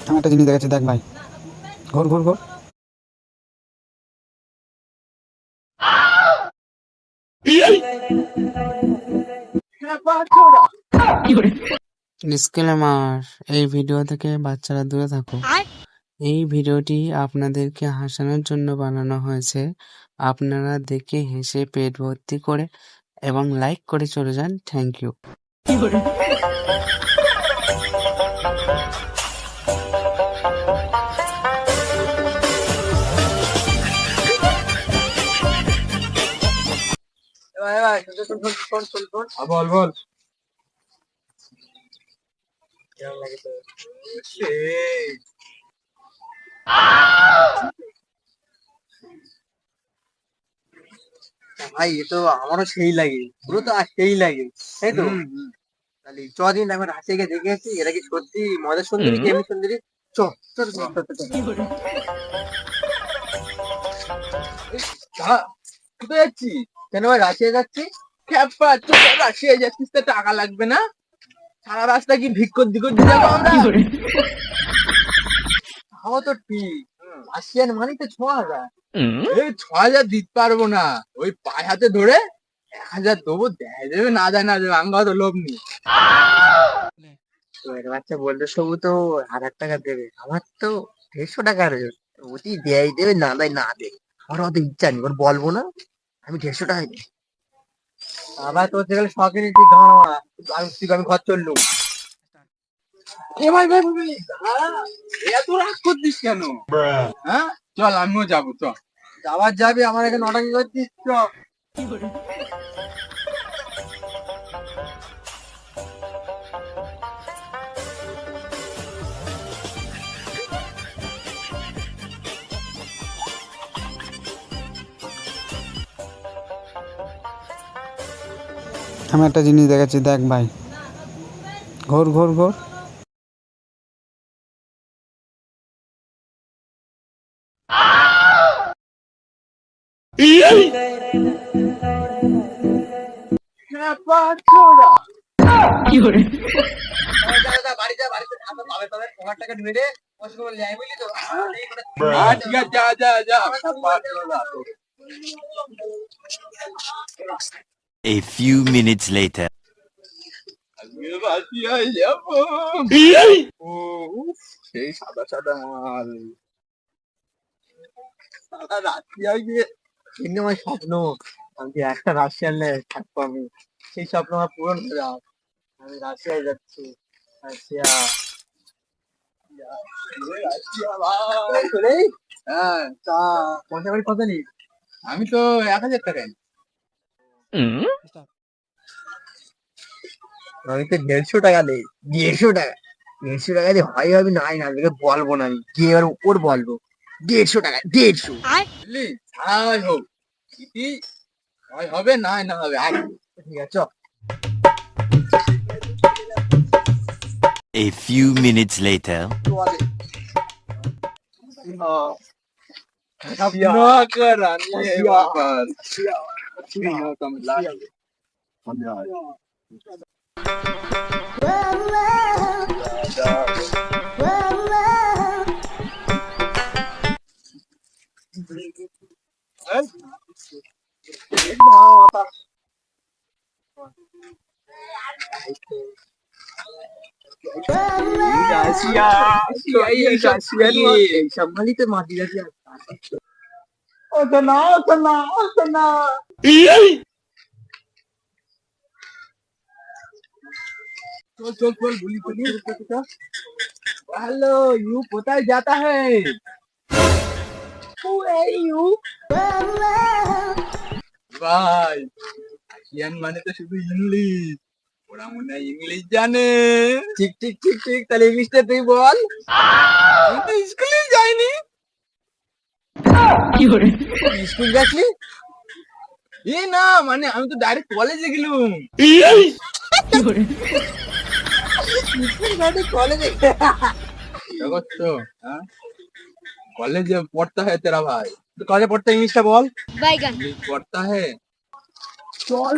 আমি একটা জিনিস দেখাচ্ছি, দেখ ভাই। ঘোর ঘোর ঘোর। ডিসক্লেমার, এই ভিডিও থেকে বাচ্চারা দূরে থাকো। এই ভিডিওটি আপনাদেরকে হাসানোর জন্য বানানো হয়েছে। আপনারা দেখে হেসে পেট ভর্তি করে এবং লাইক করে চলে যান। Thank you. বল বল। ভাই এ তো আমারও সেই লাগে, পুরো তো সেই লাগে, তাই তো? তাহলে দিন একবার হাসিয়ে গিয়ে দেখে আসি এরা কি সত্যি মজার সুন্দরী কি এমনি সুন্দরী। চ চ চ, চ, চ, চ, চ। কোথায় যাচ্ছি? কেন ভাই রাশিয়া যাচ্ছি? খ্যাপা তুই রাশিয়া যাচ্ছিস তো টাকা লাগবে না? সারা রাস্তা কি ভিক্ষর দিকর দিয়ে যাবো আমরা? তাও তো ঠিক, রাশিয়ান মানি তো 6,000। এই 6,000 দিতে পারবো না, ওই পায়ে হাতে ধরে 1,000 দেবো, দেবে না দেয় না দেবে, আঙ্গা তো লোভ নেই। তো এর বাচ্চা বললো সবু তো 1,000 টাকা দেবে, আমার তো 150 টাকা রয়েছে। ওটি দেয় দেবে না দেয় না দেয়, আমার অত ইচ্ছা নেই, ওর বলবো না আমি 150 টাকা দিই। আবার তোর যেগুলো শখের তুই ধরো, আমি ঘর চললুম। এ ভাই ভাই ভাই ভাই, দাঁড়া, এত রাগ করছিস কেন? হ্যাঁ চল আমিও যাবো, চল। যাবার যাবি, আমার এখানে নটাকি করছিস, চ। আমি একটা জিনিস দেখাচ্ছি, দেখ ভাই। ঘোর ঘোর ঘোর। বাড়ি যা, বাড়িতে ঠান্ডা পাবে, তবে 1,000 টাকা নিবে রে। ওর সঙ্গে লেয় বুঝলি তো? ঠিক আছে, যা যা যা। A few minutes later. আজকে রাশিয়ায় যাবো। ও, উফ, সেই সাদা সাদা মাল। সাদা রাশিয়ায় গিয়ে কিন্তু আমার স্বপ্ন, আমি যে একটা রাশিয়ান থাকবো আমি, সেই স্বপ্ন আমার পূরণ হয়ে যাক। আমি রাশিয়ায় যাচ্ছি, রাশিয়া। রাশিয়া ভাই। হ্যাঁ তা পয়সা কড়ি কত নিস? আমি তো 1,000 টাকা নিই। আমি তো 150 টাকা নেই। 150 টাকা, 150 টাকা দিয়ে হয় হবে নাই না, তোকে বলবো না, আমি গিয়ে এবার ওর বলবো। 150 টাকা, 150, বুঝলি? ছাই হোক, ইতি হয় হবে নাই না হবে, আয়। ঠিক আছে চ। A few minutes later. अपना का रानी है बाबर। प्रिया कमला। সম্মানিত মাটি রাশিয়া। ওটা না ওটা না ওটা না। চল চল চল, গুলি গুলি। हेलो यू কোথায় जाता है? Who are you? ভাই রাশিয়ান মানে তো শুধু ইংলিশ, ওরা মনে হয় ইংলিশ জানে। ঠিক ঠিক ঠিক ঠিক, তাহলে ইংলিশটা তুই বল। আমি তো স্কুলে যাইনি। স্কুল গেছলি? এ না মানে আমি তো ডাইরেক্ট কলেজে গেলুম। कॉलेज तो हाँ? कॉलेज पढ़ता है तेरा भाई, तो कॉलेज पढ़ता है, इंग्लिश का बोल। इंग्लिश पढ़ता है, चल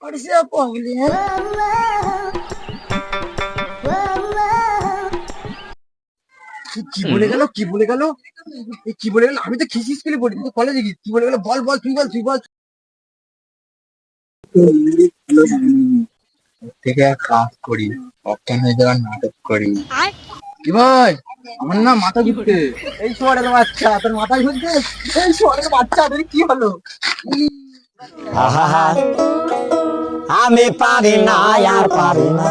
और से पढ़ लिया। কি বলে গেল কি বলে গেল কি বলে গেল? আমি তো খিসিস স্কুলে পড়ি, তুই কলেজে গিয়ে কি বলে গেল? বল বল তুই বল তুই বল। থেকে এক কাজ করি, অজ্ঞান হয়ে যাওয়ার নাটক করি। কি ভাই, আমার না মাথা ঘুরছে। এই শোয়ারের বাচ্চা, তোর মাথা ঘুরছে? এই শোয়ারের বাচ্চা, তোর কি হলো? আমি পারি না আর পারি না।